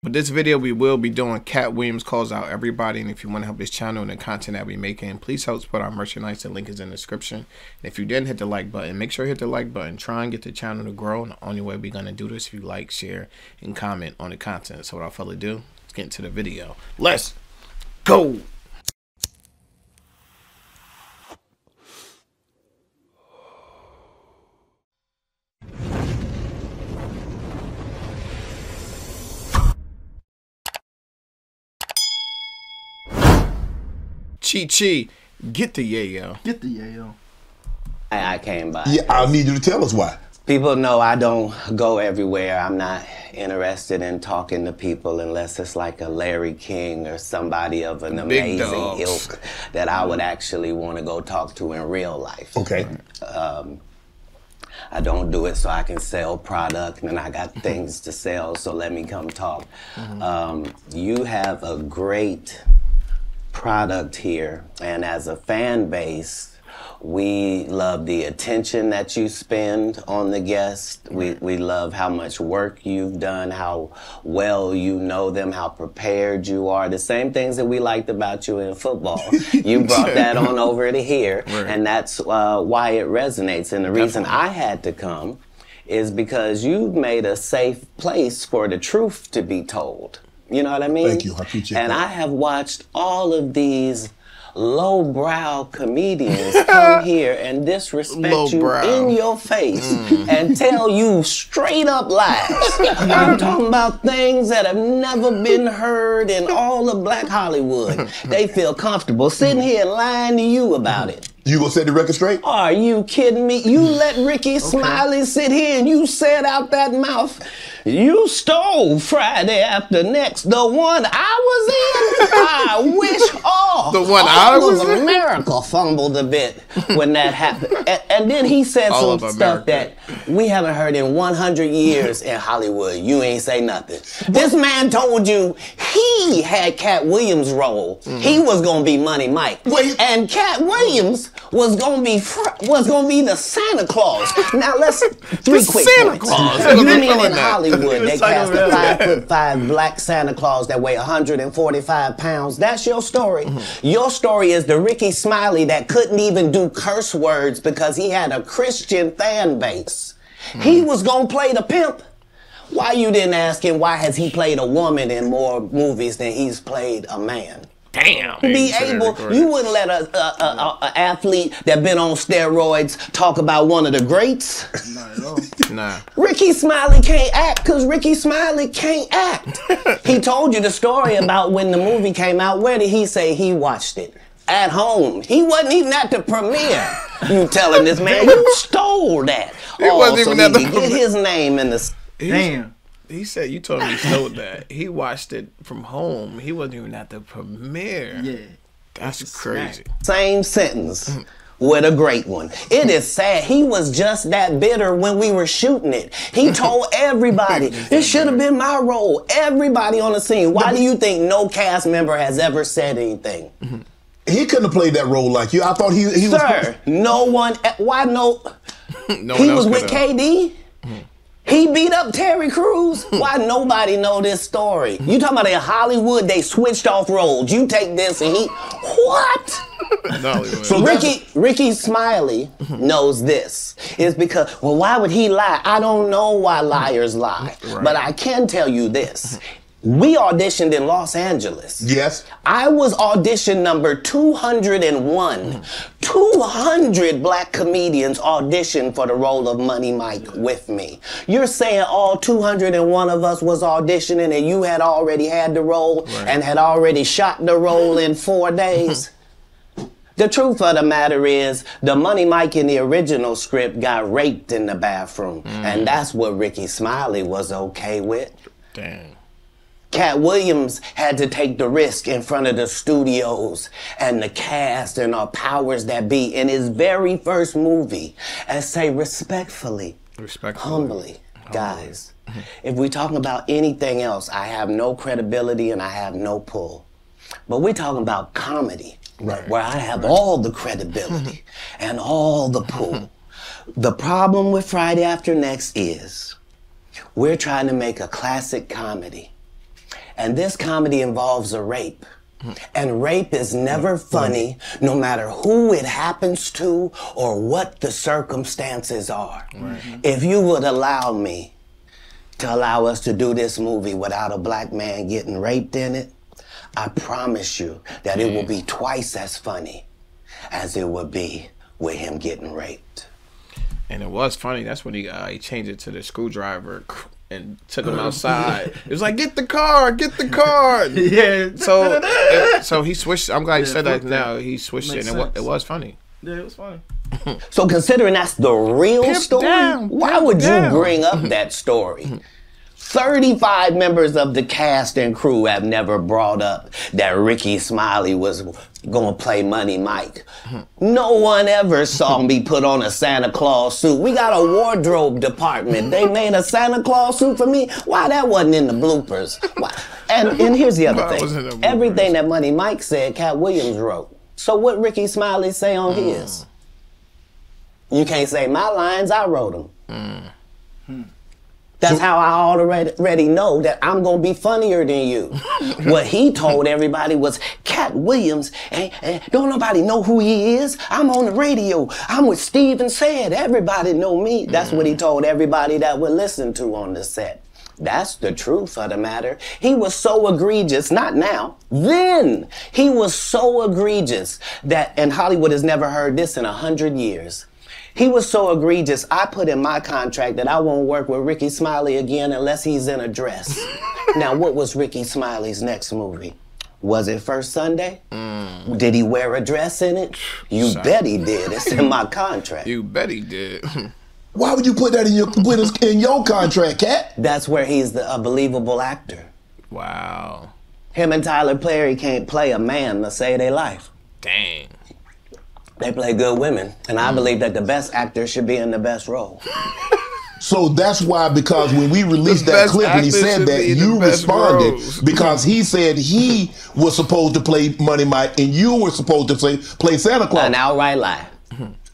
With this video, we will be doing Katt Williams calls out everybody, and if you want to help this channel and the content that we making, please help support our merchandise. The link is in the description. And if you didn't hit the like button, make sure you hit the like button. Try and get the channel to grow, and the only way we're gonna do this if you like, share, and comment on the content. So without further ado, let's get into the video. Let's go. Chi, get the yayo. Get the yayo. I came by. Yeah, I need you to tell us why. People know I don't go everywhere. I'm not interested in talking to people unless it's like a Larry King or somebody of an amazing ilk that I would actually want to go talk to in real life. Okay. I don't do it so I can sell product, and I got things to sell, so let me come talk. You have a great product here, and as a fan base, we love the attention that you spend on the guest. We love how much work you've done, how well you know them, how prepared you are. The same things that we liked about you in football. You brought that on over to here, and that's why it resonates. And the reason I had to come is because you've made a safe place for the truth to be told. You know what I mean? Thank you. I appreciate and that. I have watched all of these lowbrow comedians come here and disrespect you in your face and tell you straight up lies. I'm talking about things that have never been heard in all of Black Hollywood. They feel comfortable sitting here lying to you about it. You gonna set the record straight? Are you kidding me? You let Rickey Smiley sit here and you said out that mouth, you stole Friday After Next, the one I was in. I wish all of America fumbled a bit when that happened. And then he said some stuff that we haven't heard in 100 years in Hollywood. You ain't say nothing. This man told you he had Katt Williams' role. He was gonna be Money Mike, and Katt Williams was gonna be the Santa Claus. Now let's three quick points. You mean in Hollywood they cast a 5'5" black Santa Claus that weigh 145 pounds? That's your story. Your story is the Rickey Smiley that couldn't even do curse words because he had a Christian fan base. He was gonna play the pimp. Why you didn't ask him why has he played a woman in more movies than he's played a man? Damn. You wouldn't let a athlete that been on steroids talk about one of the greats? Not at all. Nah. Rickey Smiley can't act because Rickey Smiley can't act. He told you the story about when the movie came out. Where did he say he watched it? At home. He wasn't even at the premiere. You telling this man, you stole that. He wasn't even at the premiere. Get his name in the... Damn. He said you told me he stole that. He watched it from home. He wasn't even at the premiere. Yeah. That's crazy. Same sentence with a great one. It is sad. He was just that bitter when we were shooting it. He told everybody, this should have been my role. Everybody on the scene. Why do you think no cast member has ever said anything? He couldn't have played that role like you. I thought he was... Sir, no one... Why no... He was with KD? He beat up Terry Crews? Why nobody know this story? You talking about in Hollywood, they switched off roles. You take this and he... What? So Rickey Smiley knows this. It's because, well, why would he lie? I don't know why liars lie. But I can tell you this. We auditioned in Los Angeles. Yes. I was audition number 201. 200 black comedians auditioned for the role of Money Mike with me. You're saying all 201 of us was auditioning and you had already had the role and had already shot the role in 4 days? The truth of the matter is, the Money Mike in the original script got raped in the bathroom. And that's what Rickey Smiley was okay with. Damn. Katt Williams had to take the risk in front of the studios and the cast and our powers that be in his very first movie and say respectfully, humbly, guys, if we're talking about anything else, I have no credibility and I have no pull. But we're talking about comedy, where I have all the credibility and all the pull. The problem with Friday After Next is we're trying to make a classic comedy. And this comedy involves a rape. And rape is never funny, no matter who it happens to or what the circumstances are. If you would allow me to allow us to do this movie without a black man getting raped in it, I promise you that it will be twice as funny as it would be with him getting raped. And it was funny. That's when he changed it to the screwdriver and took him outside. It was like, get the car, get the car. Yeah. So he switched. I'm glad you said that now. He switched it, and it was funny. Yeah, it was funny. So considering that's the real Pimp story, down, why pimp would down. you bring up that story? 35 members of the cast and crew have never brought up that Rickey Smiley was gonna play Money Mike. No one ever saw me put on a Santa Claus suit. We got a wardrobe department. They made a Santa Claus suit for me. Why that wasn't in the bloopers? Why? And here's the other Why wasn't in thing. the bloopers? Everything that Money Mike said, Katt Williams wrote. So what Rickey Smiley say on his? You can't say my lines, I wrote them. That's how I already know that I'm gonna be funnier than you. What he told everybody was, Katt Williams, don't nobody know who he is. I'm on the radio. I'm with Steve and Said. Everybody know me. That's what he told everybody that would listen to on the set. That's the truth of the matter. He was so egregious, not now, then. He was so egregious that, and Hollywood has never heard this in 100 years. He was so egregious, I put in my contract that I won't work with Rickey Smiley again unless he's in a dress. Now, what was Rickey Smiley's next movie? Was it First Sunday? Did he wear a dress in it? You bet he did. It's in my contract. You bet he did. Why would you put that in your contract, Katt? That's where he's a believable actor. Wow. Him and Tyler Perry can't play a man to save their life. Dang. They play good women, and I believe that the best actor should be in the best role. So that's why, because when we released The that best clip and he actor said should that, be in the you best responded roles. because he said he was supposed to play Money Mike and you were supposed to play Santa Claus. An outright lie.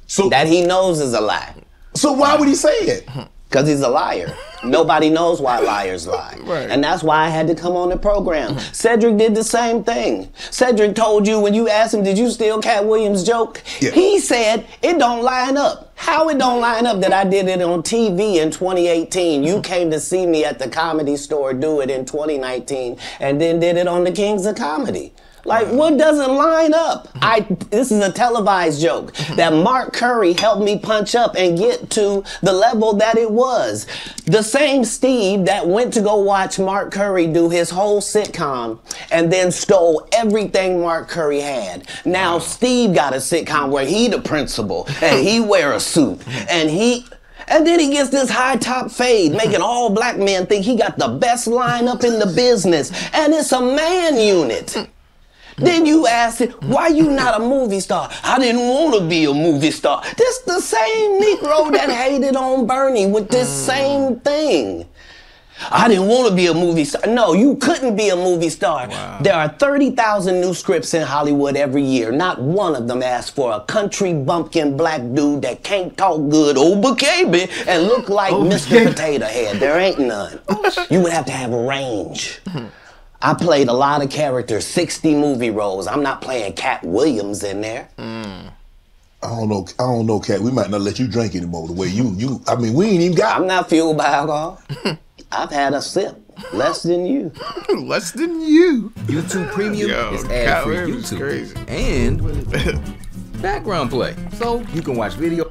So That he knows is a lie. So why would he say it? Because he's a liar. Nobody knows why liars lie. Right. And that's why I had to come on the program. Cedric did the same thing. Cedric told you when you asked him, did you steal Katt Williams' joke? Yeah. He said, it don't line up. How it don't line up that I did it on TV in 2018? You came to see me at the Comedy Store do it in 2019 and then did it on the Kings of Comedy. Like, what doesn't line up? This is a televised joke that Mark Curry helped me punch up and get to the level that it was. The same Steve that went to go watch Mark Curry do his whole sitcom and then stole everything Mark Curry had. Now Steve got a sitcom where he the principal and he wear a suit and then he gets this high top fade, making all black men think he got the best lineup in the business. And it's a man unit. Then you ask it, why you not a movie star? I didn't want to be a movie star. This the same Negro that hated on Bernie with this same thing. I didn't want to be a movie star. No, you couldn't be a movie star. Wow. There are 30,000 new scripts in Hollywood every year. Not one of them asks for a country bumpkin black dude that can't talk good, baby, and look like Mr. Potato Head. There ain't none. You would have to have range. I played a lot of characters, 60 movie roles. I'm not playing Katt Williams in there. I don't know, Katt. We might not let you drink anymore the way I mean, we ain't even got. I'm not fueled by alcohol. I've had a sip. Less than you. Less than you. YouTube Premium Yo, is Katt ad-free Williams is YouTube crazy. and background play, so you can watch video.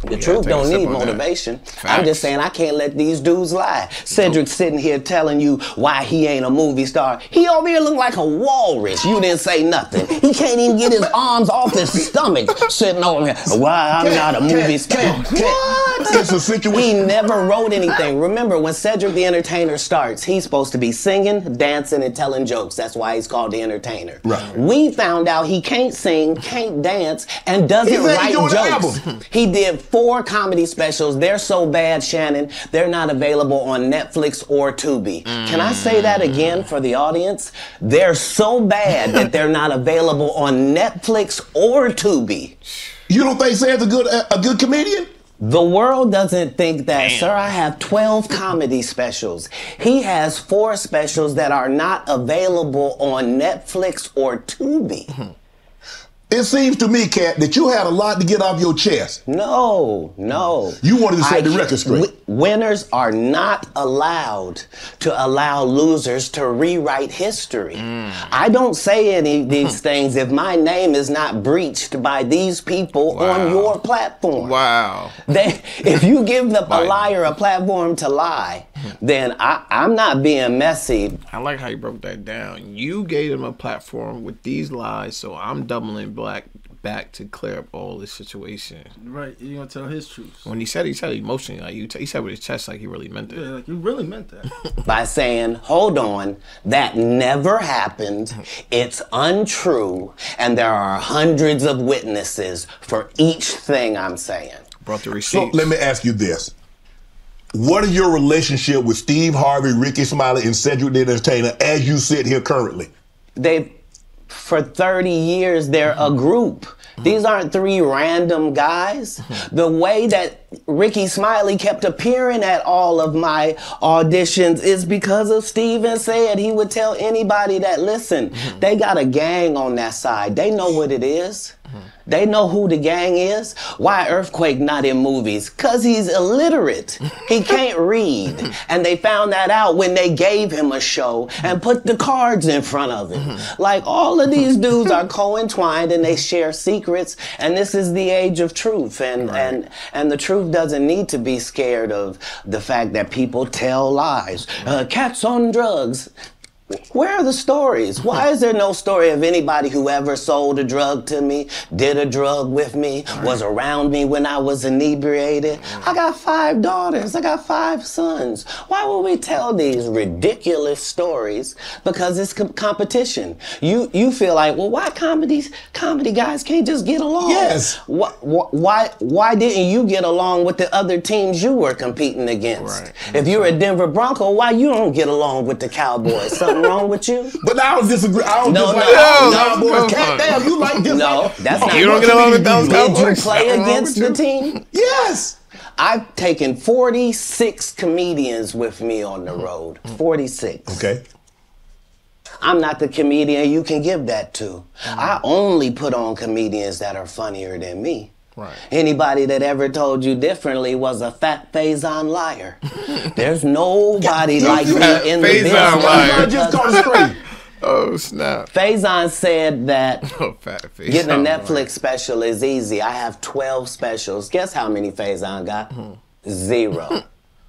The truth take a don't sip need on that. motivation. Facts. I'm just saying I can't let these dudes lie. Cedric sitting here telling you why he ain't a movie star. He over here look like a walrus. You didn't say nothing. He can't even get his arms off his stomach sitting over here. Why I'm not a movie star. What? It's a situation. He never wrote anything. Remember, when Cedric the Entertainer starts, he's supposed to be singing, dancing, and telling jokes. That's why he's called the Entertainer. Right. We found out he can't sing, can't dance, and doesn't He said he write doing an jokes. album. He did 4 comedy specials. They're so bad, Shannon, they're not available on Netflix or Tubi. Can I say that again for the audience? They're so bad that they're not available on Netflix or Tubi. You don't think Sam's a good comedian? The world doesn't think that, Damn. sir, I have 12 comedy specials. He has 4 specials that are not available on Netflix or Tubi. It seems to me, Katt, that you had a lot to get off your chest. No. You wanted to set the record straight. Winners are not allowed to allow losers to rewrite history. I don't say any of these things if my name is not breached by these people on your platform. Wow. If you give a liar a platform to lie, then I'm not being messy. I like how you broke that down. You gave him a platform with these lies, so I'm doubling back to clear up all this situation. Right, you're gonna tell his truth. When he said emotionally, like he said with his chest, like he really meant it. Yeah, like you really meant that. By saying, hold on, that never happened, it's untrue, and there are hundreds of witnesses for each thing I'm saying. Brought the So receipts. let me ask you this. What is your relationship with Steve Harvey, Rickey Smiley, and Cedric the Entertainer as you sit here currently? For 30 years, they're a group. These aren't 3 random guys. The way that Rickey Smiley kept appearing at all of my auditions is because of Steven said he would tell anybody that, listen, they got a gang on that side. They know what it is. They know who the gang is. Why Earthquake not in movies? Because he's illiterate. He can't read. And they found that out when they gave him a show and put the cards in front of him. Like, all of these dudes are co-entwined and they share secrets. And this is the age of truth. And the truth doesn't need to be scared of the fact that people tell lies. Katt's on drugs. Where are the stories? Why is there no story of anybody who ever sold a drug to me, did a drug with me, was around me when I was inebriated? I got 5 daughters. I got 5 sons. Why would we tell these ridiculous stories? Because it's competition. You feel like, well, why comedy guys can't just get along? Yes. Why didn't you get along with the other teams you were competing against? Right. If you're a Denver Bronco, why you don't get along with the Cowboys? Something wrong with you? But I don't disagree. I don't No, disagree. no, Katt, damn, you like this? No, that's not. You don't get along with those Did you Cowboys? play Something wrong against with the you? team? Yes. I've taken 46 comedians with me on the road. 46. Okay. I'm not the comedian you can give that to. I only put on comedians that are funnier than me. Right. Anybody that ever told you differently was a fat Faison liar. There's nobody like me in the Faison business. liar. I just caught it straight. Oh, snap. Faison said that Oh, fat face. getting a Oh, Netflix special is easy. I have 12 specials. Guess how many Faison got? 0.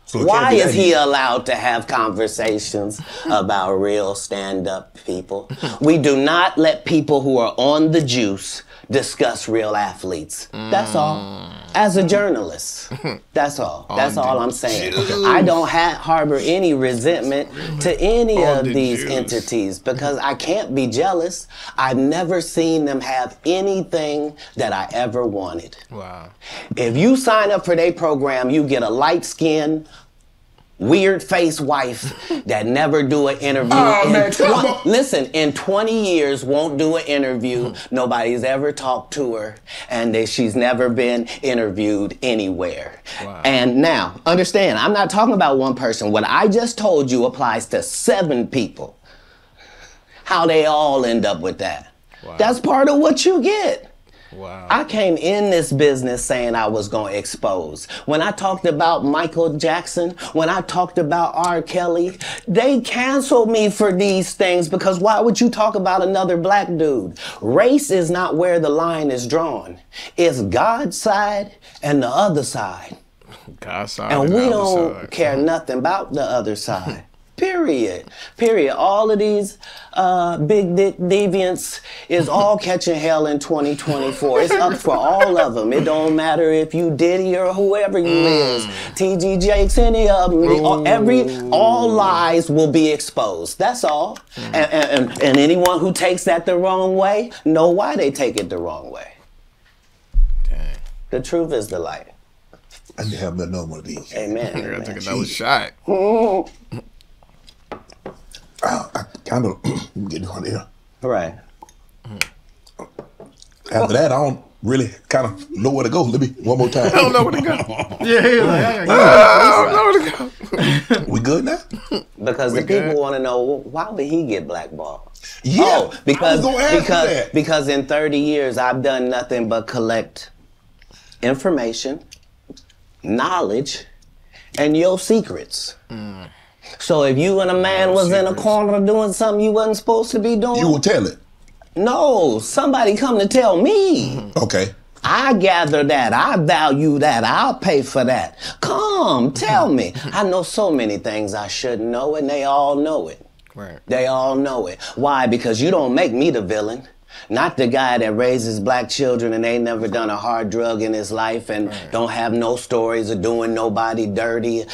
So it Why can't be is that he easy. allowed to have conversations about real stand-up people? We do not let people who are on the juice discuss real athletes. That's all. As a journalist, that's all. That's all I'm saying. I don't harbor any resentment to any On of the these juice. entities because I can't be jealous. I've never seen them have anything that I ever wanted. Wow. If you sign up for their program, you get a light-skinned, weird-faced wife that never do an interview. Oh, man, come on. Listen, in 20 years, won't do an interview. Nobody's ever talked to her, and she's never been interviewed anywhere. Wow. And now, understand, I'm not talking about one person. What I just told you applies to 7 people. How they all end up with that. Wow. That's part of what you get. Wow. I came in this business saying I was going to expose. When I talked about Michael Jackson, when I talked about R. Kelly, they canceled me for these things because why would you talk about another black dude? Race is not where the line is drawn. It's God's side and the other side. God's side And and we the other don't side. care nothing about the other side. Period. All of these big dick deviants is all catching hell in 2024. It's up for all of them. It don't matter if you Diddy or whoever you is. TG Jakes, any of them. All lies will be exposed. That's all. And anyone who takes that the wrong way, know why they take it the wrong way. Dang. The truth is the light. I need to have another one of these. Amen. I gotta Amen. take another shot. I kind of get on here. Right. After that, I don't. really kind of know where to go. Let me one more time. I don't know where to go. Yeah, he was like, I I don't know where to go. We good now? Because the good. people want to know, why would he get blackballed? Yeah. Oh, because I was gonna ask you that. because in 30 years I've done nothing but collect information, knowledge, and your secrets. So if you and a man was in a corner doing something you wasn't supposed to be doing, You will tell it. no, somebody come to tell me. Okay. I gather that. I value that. I'll pay for that. Come, tell me. I know so many things I shouldn't know, and they all know it. Right. They all know it. Why? Because you don't make me the villain. Not the guy that raises black children and ain't never done a hard drug in his life and don't have no stories of doing nobody dirty.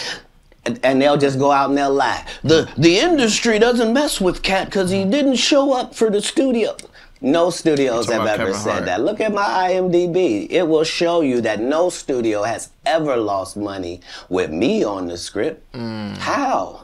And they'll just go out and they'll lie. The industry doesn't mess with Katt because he didn't show up for the studio. No studios have ever said that. Look at my IMDb. It will show you that no studio has ever lost money with me on the script. How?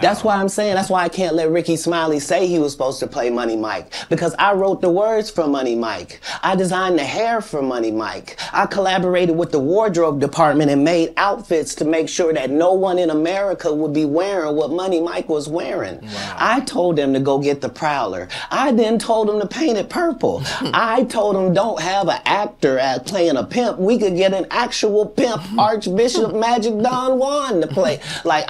That's why I'm saying, that's why I can't let Rickey Smiley say he was supposed to play Money Mike. Because I wrote the words for Money Mike. I designed the hair for Money Mike. I collaborated with the wardrobe department and made outfits to make sure that no one in America would be wearing what Money Mike was wearing. Wow. I told them to go get the Prowler. I then told them to paint it purple. I told them don't have an actor playing a pimp. We could get an actual pimp, Archbishop Magic Don Juan to play. Like,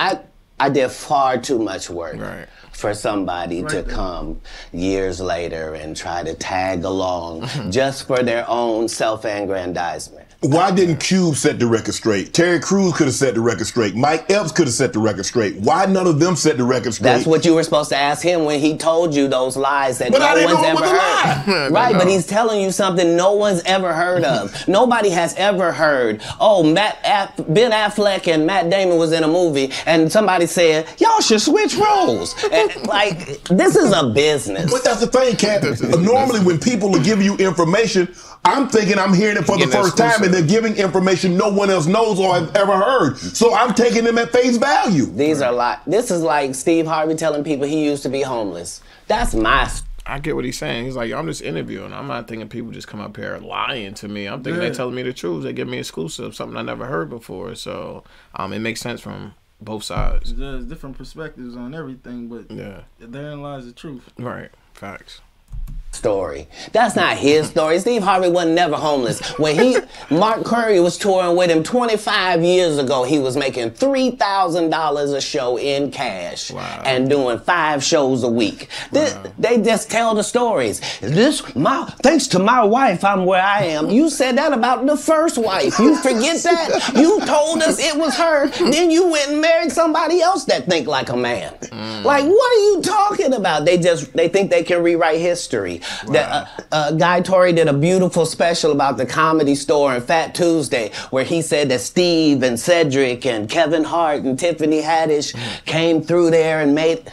I did far too much work for somebody to come years later and try to tag along just for their own self-aggrandizement. Why didn't Cube set the record straight? Terry Crews could have set the record straight. Mike Epps could have set the record straight. Why none of them set the record straight? That's what you were supposed to ask him when he told you those lies that no one's ever heard. Right, but he's telling you something no one's ever heard of. Nobody has ever heard, oh, Ben Affleck and Matt Damon was in a movie and somebody said, y'all should switch roles. And, like, this is a business. But that's the thing, Katt. Normally when people are giving you information, I'm thinking I'm hearing it for the first time and they're giving information no one else knows or has ever heard. So I'm taking them at face value. These are like, this is like Steve Harvey telling people he used to be homeless. That's my I get what he's saying. He's like, I'm just interviewing. I'm not thinking people just come up here lying to me. I'm thinking they're telling me the truth. They give me exclusive, something I never heard before. So it makes sense from both sides. There's different perspectives on everything, but therein lies the truth. Right. Facts. Story. That's not his story. Steve Harvey wasn't never homeless. When Mark Curry was touring with him 25 years ago, he was making $3,000 a show in cash and doing 5 shows a week. They just tell the stories. Thanks to my wife, I'm where I am. You said that about the first wife. You forget that? You told us it was her. Then you went and married somebody else that think like a man. Like, what are you talking about? They think they can rewrite history. Guy Torrey did a beautiful special about the Comedy Store and Fat Tuesday where he said that Steve and Cedric and Kevin Hart and Tiffany Haddish came through there and made...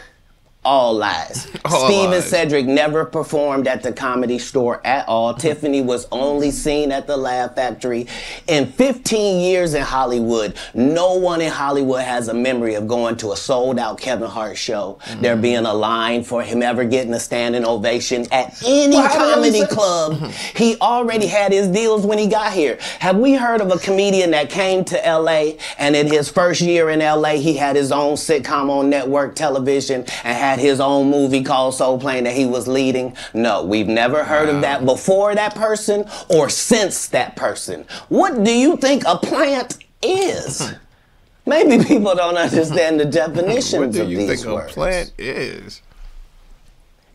All lies. Steve and Cedric never performed at the Comedy Store at all. Tiffany was only seen at the Laugh Factory. In 15 years in Hollywood, no one in Hollywood has a memory of going to a sold-out Kevin Hart show, there being a line for him ever getting a standing ovation at any comedy club. He already had his deals when he got here. Have we heard of a comedian that came to L.A. and in his first year in L.A. he had his own sitcom on network television and had his own movie called Soul Plane that he was leading? No, we've never heard of that before that person or since that person. What do you think a plant is? Maybe people don't understand the definitions of these words. What do you think a plant is?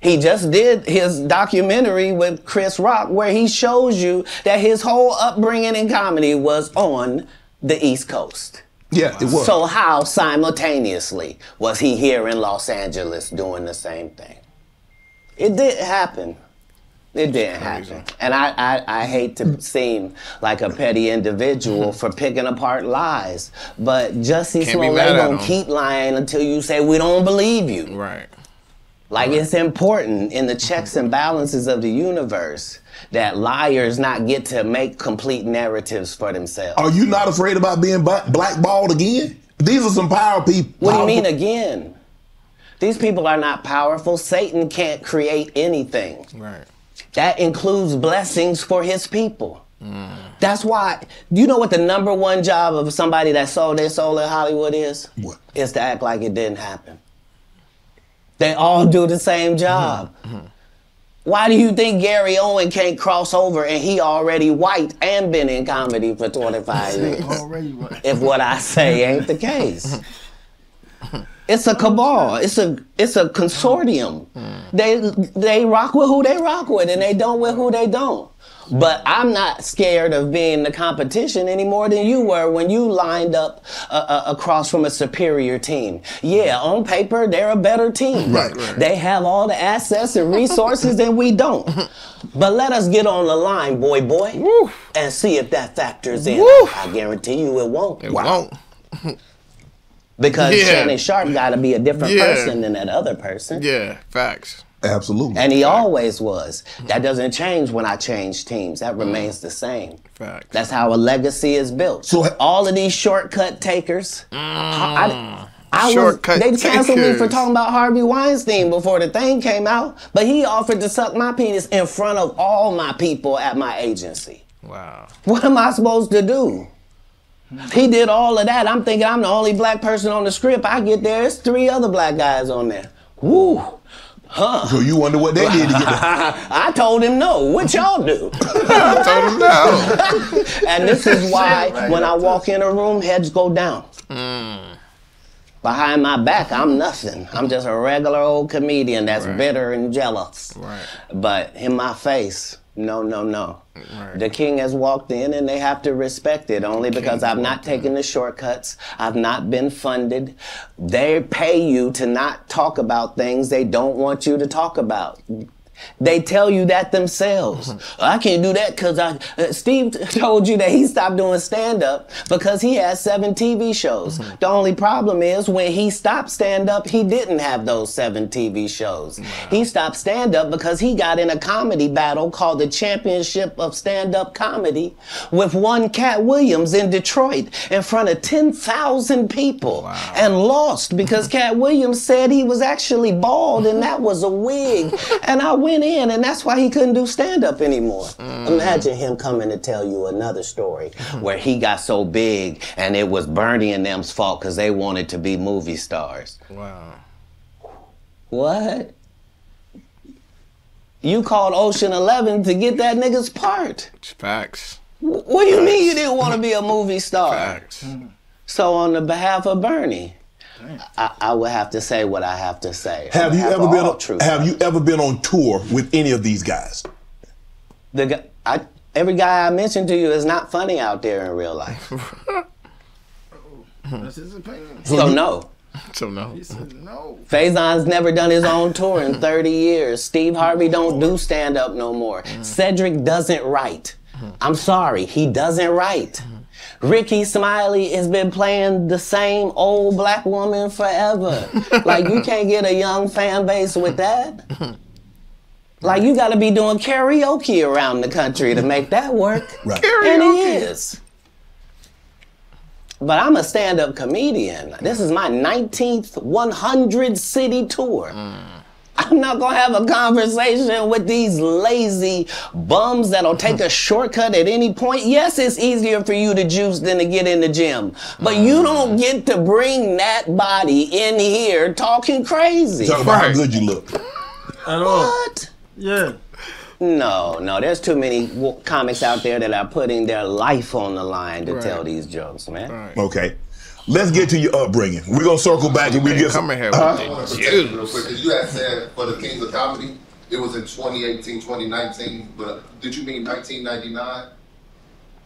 He just did his documentary with Chris Rock where he shows you that his whole upbringing in comedy was on the East Coast. Yeah, it was. So how simultaneously was he here in Los Angeles doing the same thing? It didn't happen. It didn't happen. And I hate to seem like a petty individual for picking apart lies, but Jussie Smollett gonna keep lying until you say we don't believe you. Right. Like it's important in the checks and balances of the universe that liars not get to make complete narratives for themselves. Are you not afraid about being blackballed again? These are some power people. What do you mean again? These people are not powerful. Satan can't create anything. Right. That includes blessings for his people. That's why, you know what the #1 job of somebody that sold their soul in Hollywood is? What? Is to act like it didn't happen. They all do the same job. Why do you think Gary Owen can't cross over and he already white and been in comedy for 25 years? If what I say ain't the case. It's a cabal. It's a consortium. They rock with who they rock with and they don't with who they don't. But I'm not scared of being the competition any more than you were when you lined up across from a superior team. Yeah, on paper, they're a better team. Right. They have all the assets and resources and we don't. But let us get on the line, boy, and see if that factors in. I guarantee you it won't. It won't. Because Shannon Sharp got to be a different person than that other person. Yeah, facts. Absolutely. And he always was. That doesn't change when I change teams. That remains the same. Facts. That's how a legacy is built. So all of these shortcut takers. They canceled me for talking about Harvey Weinstein before the thing came out, but he offered to suck my penis in front of all my people at my agency. Wow. What am I supposed to do? He did all of that. I'm thinking I'm the only black person on the script. I get there, there's 3 other black guys on there. Woo. Huh. So you wonder what they did to get that? I told him no. What y'all do? I told him no. And this is why when I walk in a room, heads go down. Behind my back, I'm nothing. I'm just a regular old comedian that's bitter and jealous. Right. But in my face, no. Right. The king has walked in and they have to respect it only because I've not taken the shortcuts. I've not been funded. They pay you to not talk about things they don't want you to talk about. They tell you that themselves. I can't do that because Steve told you that he stopped doing stand-up because he has 7 TV shows. The only problem is when he stopped stand-up, he didn't have those 7 TV shows. He stopped stand-up because he got in a comedy battle called the Championship of Stand-Up Comedy with one Katt Williams in Detroit in front of 10,000 people and lost because Katt Williams said he was actually bald and that was a wig. And I went in, and that's why he couldn't do stand-up anymore. Imagine him coming to tell you another story where he got so big and it was Bernie and them's fault because they wanted to be movie stars. Wow. What? You called Ocean 11 to get that nigga's part. Facts. What do you mean you didn't want to be a movie star? Facts. So on the behalf of Bernie, I would have to say what I have to say. Have you ever been on tour with any of these guys? Every guy I mentioned to you is not funny out there in real life. That's his opinion. So no. So no. He said no. Faison's never done his own tour in 30 years. Steve Harvey don't do stand-up no more. Cedric doesn't write. I'm sorry, he doesn't write. Rickey Smiley has been playing the same old black woman forever. Like, you can't get a young fan base with that. Like, you gotta be doing karaoke around the country to make that work. Right. And he is. But I'm a stand-up comedian. This is my 19th 100-city tour. I'm not gonna have a conversation with these lazy bums that'll take a shortcut at any point. Yes, it's easier for you to juice than to get in the gym. But you don't get to bring that body in here talking crazy. Talk about how good you look. At all. What? Yeah. No, there's too many comics out there that are putting their life on the line to tell these jokes, man. Right. Okay. Let's get to your upbringing. We're going to circle back and we get come in here with real quick, because you had said for the Kings of Comedy, it was in 2018, 2019, but did you mean 1999?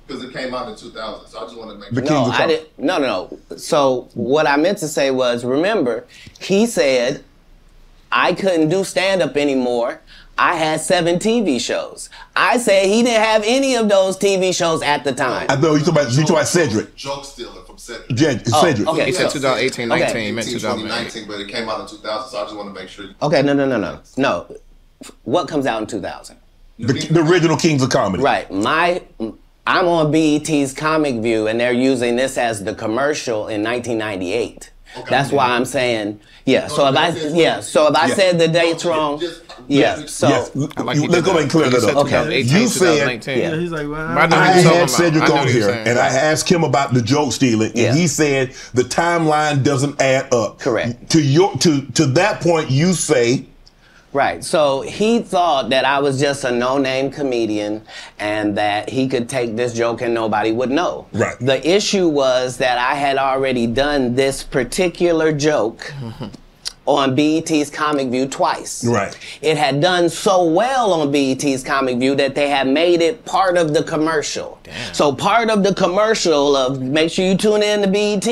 Because it came out in 2000, so I just want to make sure. No, I didn't. No. So what I meant to say was, remember, he said I couldn't do stand-up anymore. I had 7 TV shows. I said he didn't have any of those TV shows at the time. I know you talking about Cedric. Joke stealing from Cedric. Cedric. Okay. He said 2018, 19, Okay. he meant 2019, but it came out in 2000, so I just want to make sure. Okay, no. What comes out in 2000? The original Kings of Comedy. Right. I'm on BET's Comic View, and they're using this as the commercial in 1998. Okay. That's why I'm saying, So if I said the dates wrong. Yeah. So yes. Let's go and clear that up. Okay. You said, Yeah, he's like, well, I had Cedric on here, and I asked him about the joke stealing, and he said the timeline doesn't add up. Correct. To that point, you say. Right. So he thought that I was just a no-name comedian and that he could take this joke and nobody would know. Right. The issue was that I had already done this particular joke on BET's Comic View twice. Right. It had done so well on BET's Comic View that they had made it part of the commercial. Damn. So part of the commercial of make sure you tune in to BET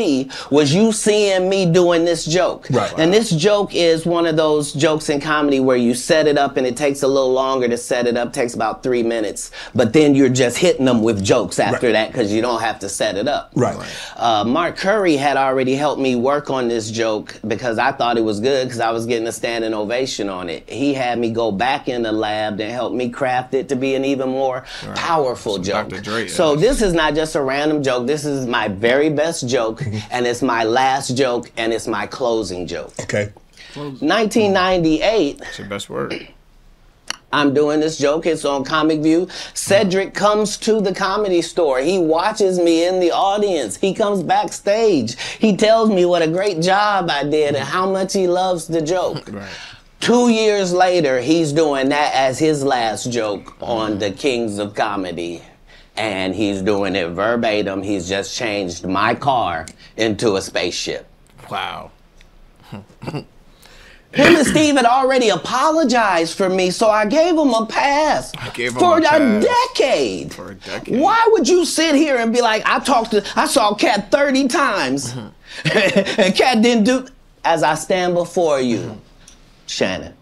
was you seeing me doing this joke. Right. And this joke is one of those jokes in comedy where you set it up and it takes a little longer to set it up, takes about 3 minutes, but then you're just hitting them with jokes after that because you don't have to set it up. Right. Mark Curry had already helped me work on this joke because I thought it was good because I was getting a standing ovation on it. He had me go back in the lab and help me craft it to be an even more powerful joke. So this is not just a random joke. This is my very best joke, and it's my last joke, and it's my closing joke. Okay. 1998. That's your best word. I'm doing this joke. It's on Comic View. Cedric comes to the Comedy Store. He watches me in the audience. He comes backstage. He tells me what a great job I did and how much he loves the joke. Right. 2 years later, he's doing that as his last joke on the Kings of Comedy. And he's doing it verbatim. He's just changed my car into a spaceship. Wow. Him and Steve had already apologized for me, so I gave him a pass for a decade. For a decade. Why would you sit here and be like, I saw Katt 30 times, and Katt didn't do, as I stand before you, Shannon.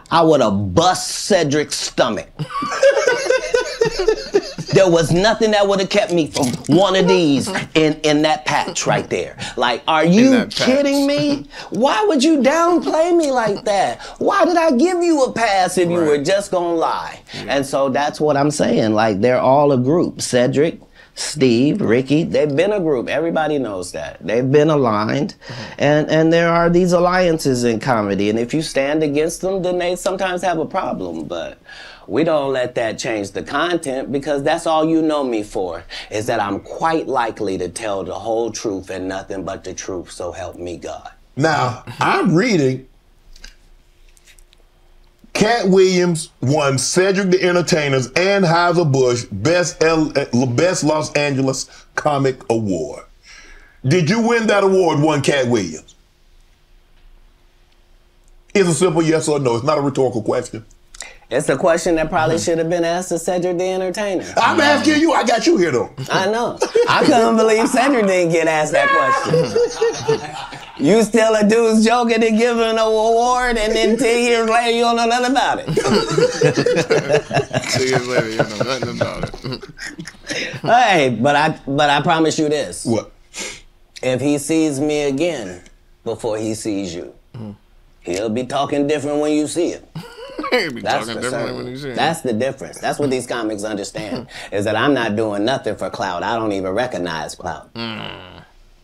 I would have bust Cedric's stomach. There was nothing that would have kept me from one of these in that patch right there. Like, are you kidding me? Why would you downplay me like that? Why did I give you a pass if you were just gonna lie? And so that's what I'm saying. Like, they're all a group. Cedric, Steve, Rickey, they've been a group. Everybody knows that. They've been aligned. And there are these alliances in comedy. And if you stand against them, then they sometimes have a problem. But we don't let that change the content because that's all you know me for, is that I'm quite likely to tell the whole truth and nothing but the truth, so help me God. Now, I'm reading Katt Williams won Cedric the Entertainer's and Anheuser-Busch Best Los Angeles Comic Award. Did you win that award, won Katt Williams? It's a simple yes or no. It's not a rhetorical question. It's a question that probably should have been asked to Cedric the Entertainer. I'm asking you. I got you here, though. I know. I couldn't believe Cedric didn't get asked that question. You steal a dude's joke and then give him an award, and then 10 years later you don't know nothing about it. 2 years later you don't know nothing about it. Hey, but I promise you this. What? If he sees me again before he sees you, he'll be talking different when you see it. That's the difference. That's what these comics understand, is that I'm not doing nothing for clout. I don't even recognize clout.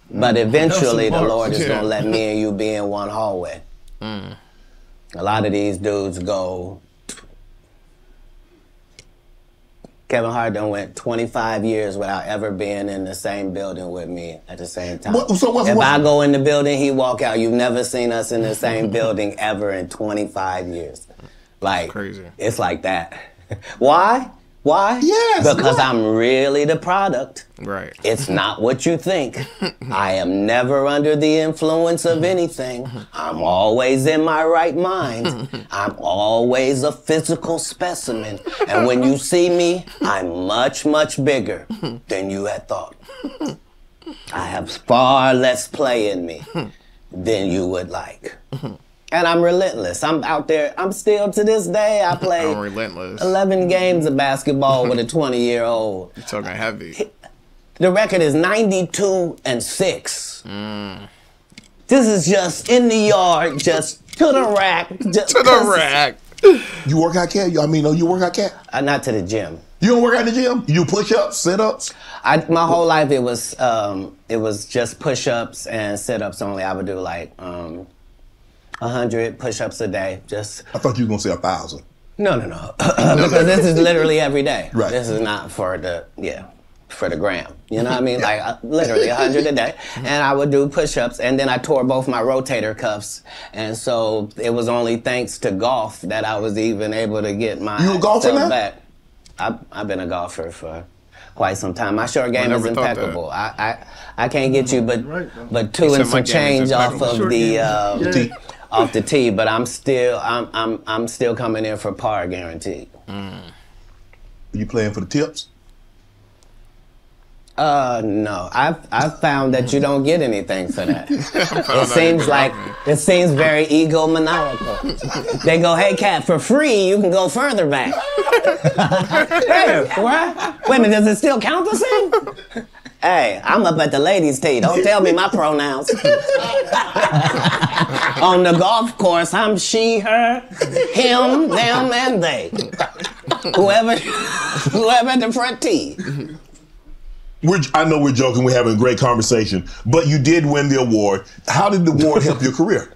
But eventually the Lord is going to let me and you be in one hallway. A lot of these dudes go... Kevin Hart done went 25 years without ever being in the same building with me at the same time. If I go in the building, he walk out. You've never seen us in the same building ever in 25 years. Like, crazy. It's like that. Why? Why? Yes. Because I'm really the product. Right. It's not what you think. I am never under the influence of anything. I'm always in my right mind. I'm always a physical specimen. And when you see me, I'm much, much bigger than you had thought. I have far less play in me than you would like. And I'm relentless. I'm out there. I'm still, to this day, I play 11 games of basketball with a 20-year-old. You're talking heavy. The record is 92-6. This is just in the yard, just to the rack. Just to the rack. You work out, Katt? You work out, Katt? Not to the gym. You don't work out in the gym? You do push-ups, sit-ups? My whole life it was just push-ups and sit-ups only. I would do like 100 push-ups a day. Just. I thought you were gonna say 1,000. No. Because this is literally every day. Right. This is not for the for the gram. You know what I mean? Like literally 100 a day. And I would do push-ups, and then I tore both my rotator cuffs. And so it was only thanks to golf that I was even able to get my You a golfer now? back. I've been a golfer for quite some time. My short game is impeccable. I can't get you but 2 and some change off of the off the tee, but I'm still coming in for par guaranteed. You playing for the tips? No. I've found that you don't get anything for that. It seems very egomaniacal. They go, hey Katt, for free you can go further back. Hey, what? Wait a minute, does it still count the same? Hey, I'm up at the ladies' tee. Don't tell me my pronouns. On the golf course, I'm she, her, him, them, and they. Whoever at the front tee. I know we're joking, we're having a great conversation, but you did win the award. How did the award help your career?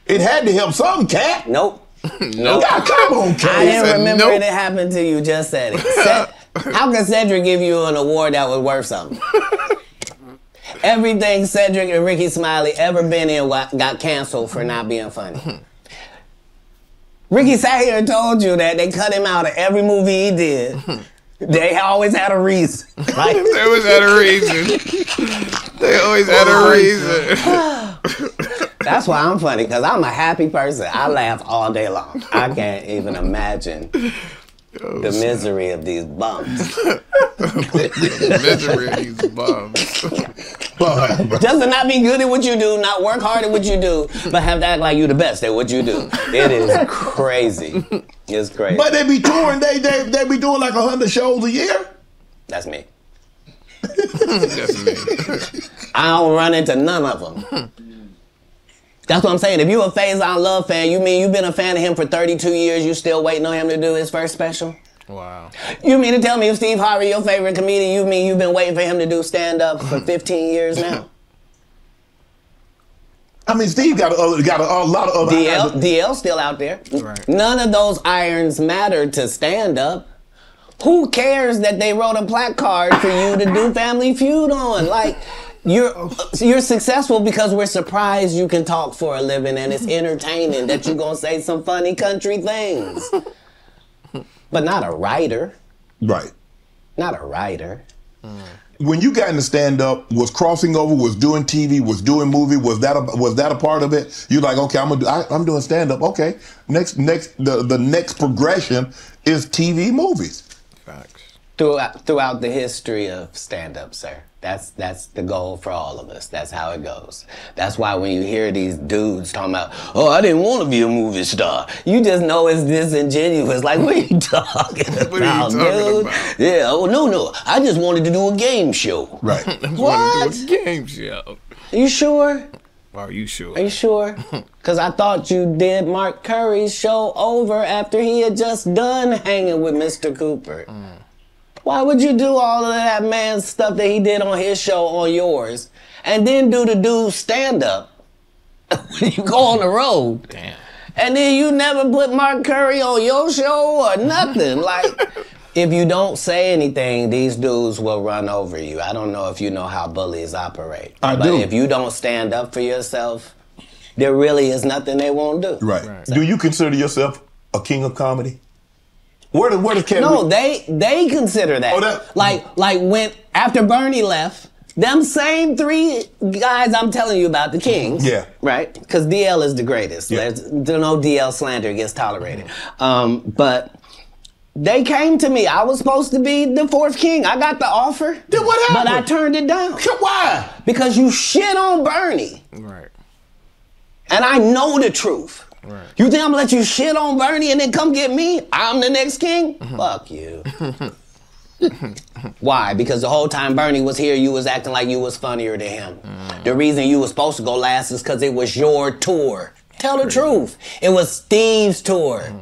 It had to help some, Katt. Nope. God, come on, Katt. I didn't remember it happened to you, just said it. How can Cedric give you an award that was worth something? Everything Cedric and Rickey Smiley ever been in got canceled for not being funny. Rickey sat here and told you that they cut him out of every movie he did. They always had a reason. Right? They always had a reason. They always had a reason. That's why I'm funny, because I'm a happy person. I laugh all day long. I can't even imagine the misery of these bums. The misery of these bums. Just to not be good at what you do, not work hard at what you do, but have to act like you the best at what you do. It is crazy. It's crazy. But they be touring, they be doing like 100 shows a year? That's me. That's me. I don't run into none of them. That's what I'm saying. If you a Faison Love fan, you mean you've been a fan of him for 32 years, you still waiting on him to do his first special? Wow. You mean to tell me if Steve Harvey, your favorite comedian, you mean you've been waiting for him to do stand-up for 15 years now? I mean, Steve got a lot of other... DL's still out there. Right. None of those irons matter to stand-up. Who cares that they wrote a placard for you to do Family Feud on? Like, you're successful because we're surprised you can talk for a living and it's entertaining that you're going to say some funny country things. But not a writer. Right. Not a writer. When you got into stand-up, was crossing over, was doing TV, was doing movie, was that a part of it? You're like, okay, I'm doing stand-up. Okay, the next progression is TV movies. Facts. Throughout the history of stand-up, sir. That's the goal for all of us. That's how it goes. That's why when you hear these dudes talking about, oh, I didn't want to be a movie star, you just know it's disingenuous. Like, what are you talking about, dude? Yeah, oh, no. I just wanted to do a game show. Right. What? Do a game show. You sure? Are you sure? Are you sure? Because I thought you did Mark Curry's show over after he had just done hanging with Mr. Cooper. Why would you do all of that man's stuff that he did on his show on yours and then do the dude's stand-up when you go on the road? Damn. And then you never put Mark Curry on your show or nothing. Like, if you don't say anything, these dudes will run over you. I don't know if you know how bullies operate. But if you don't stand up for yourself, there really is nothing they won't do. Right. Do you consider yourself a king of comedy? Where does Katt? No, they consider that. Oh, like when after Bernie left, them same 3 guys I'm telling you about, the Kings. Yeah. Right? Because DL is the greatest. Yeah. There's no DL slander gets tolerated. But they came to me. I was supposed to be the 4th king. I got the offer. Then what happened? But I turned it down. Why? Because you shit on Bernie. Right. And I know the truth. Right. You think I'm gonna let you shit on Bernie and then come get me? I'm the next king? Fuck you. Why? Because the whole time Bernie was here, you was acting like you was funnier than him. The reason you was supposed to go last is because it was your tour. Tell the truth. It was Steve's tour.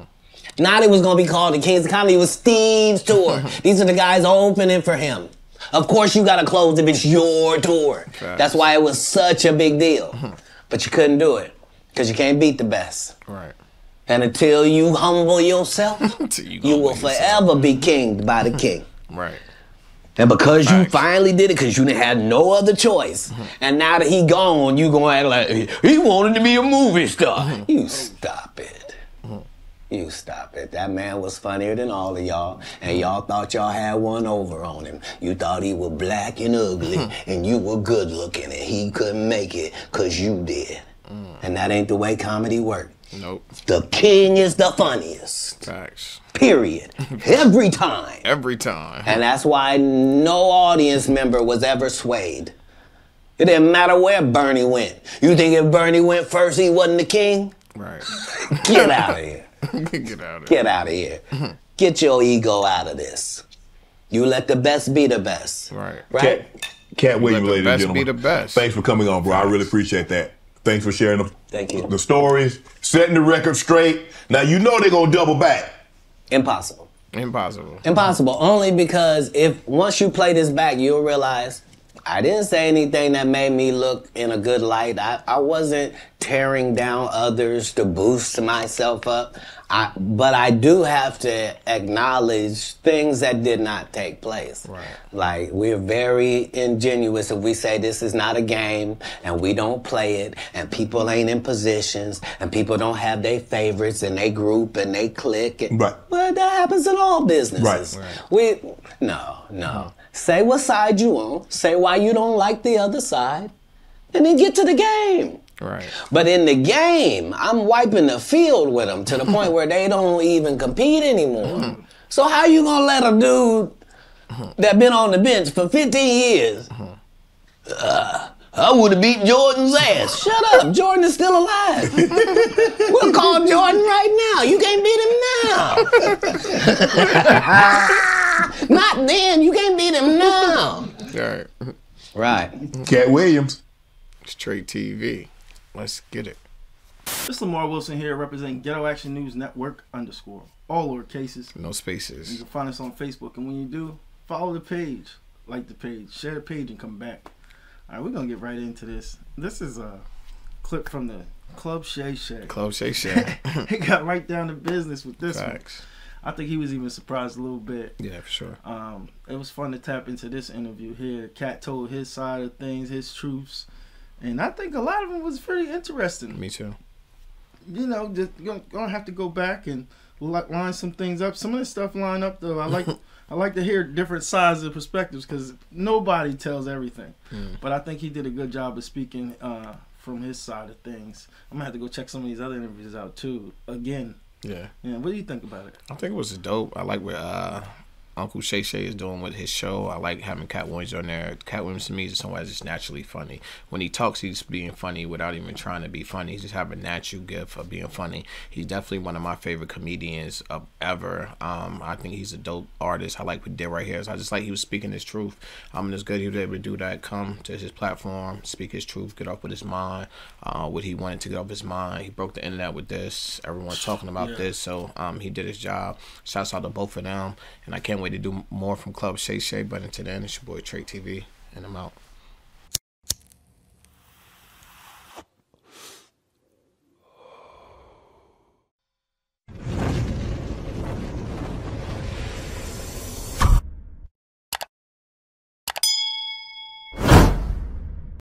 Not it was gonna be called the Kings of Comedy, it was Steve's tour. These are the guys opening for him. Of course you gotta close if it's your tour. That's why it was such a big deal. But you couldn't do it. Because you can't beat the best. Right. And until you humble yourself, you will forever be kinged by the king. Right. And because you finally did it, because you didn't have no other choice, and now that he gone, you gonna act like he wanted to be a movie star. You stop it. You stop it. That man was funnier than all of y'all, and y'all thought y'all had one over on him. You thought he was black and ugly, and you were good looking, and he couldn't make it because you did. And that ain't the way comedy works. Nope. The king is the funniest. Facts. Period. Every time. Every time. And that's why no audience member was ever swayed. It didn't matter where Bernie went. You think if Bernie went first, he wasn't the king? Right. Get out of here. Get out of here. Get out of here. Get your ego out of this. You let the best be the best. Right. Right? Katt Williams, ladies and gentlemen. Be the best. Thanks for coming on, bro. I really appreciate that. Thanks for sharing the stories, setting the record straight. Now you know they're gonna double back. Impossible. Impossible. Impossible. Only because once you play this back, you'll realize I didn't say anything that made me look in a good light. I wasn't tearing down others to boost myself up. But I do have to acknowledge things that did not take place. Right. Like, we're very ingenuous if we say this is not a game and we don't play it and people ain't in positions and people don't have their favorites and they group and they click. Right. Well, that happens in all businesses. Right. No. Say what side you on. Say why you don't like the other side. And then get to the game. Right. But in the game, I'm wiping the field with them to the point where they don't even compete anymore. So how you gonna let a dude that been on the bench for 15 years, I would have beat Jordan's ass. Shut up, Jordan is still alive. We'll call Jordan right now. You can't beat him now. Not then, you can't beat him now. Right. Right. Katt Williams. Straight TV. Let's get it. This is Lamar Wilson here, representing Ghetto Action News Network _. All lowercases. No spaces. You can find us on Facebook, and when you do, follow the page, like the page, share the page, and come back. All right, we're gonna get right into this. This is a clip from the Club Shay Shay. Club Shay Shay. He got right down to business with this Facts. one. I think he was even surprised a little bit. Yeah, for sure. It was fun to tap into this interview here. Katt told his side of things, his truths. And I think a lot of them was pretty interesting. Me too. You know, just gonna have to go back and line some things up. Some of this stuff line up though. I like to hear different sides of perspectives because nobody tells everything. But I think he did a good job of speaking from his side of things. I'm gonna have to go check some of these other interviews out too. Again. Yeah. Yeah. What do you think about it? I think it was dope. I like what Uncle Shay Shay is doing with his show. I like having Katt Williams on there. Katt Williams to me is someone that's just naturally funny. When he talks, he's being funny without even trying to be funny. He just have a natural gift of being funny. He's definitely one of my favorite comedians ever. I think he's a dope artist. I like what he did right here. So I just like he was speaking his truth. And it's good he was able to do that. Come to his platform, speak his truth, get off with his mind. What he wanted to get off his mind. He broke the internet with this. Everyone's talking about this. So he did his job. Shouts out to both of them. And I can't wait to do more from Club Shay Shay. But until then, it's your boy Trait TV, and I'm out.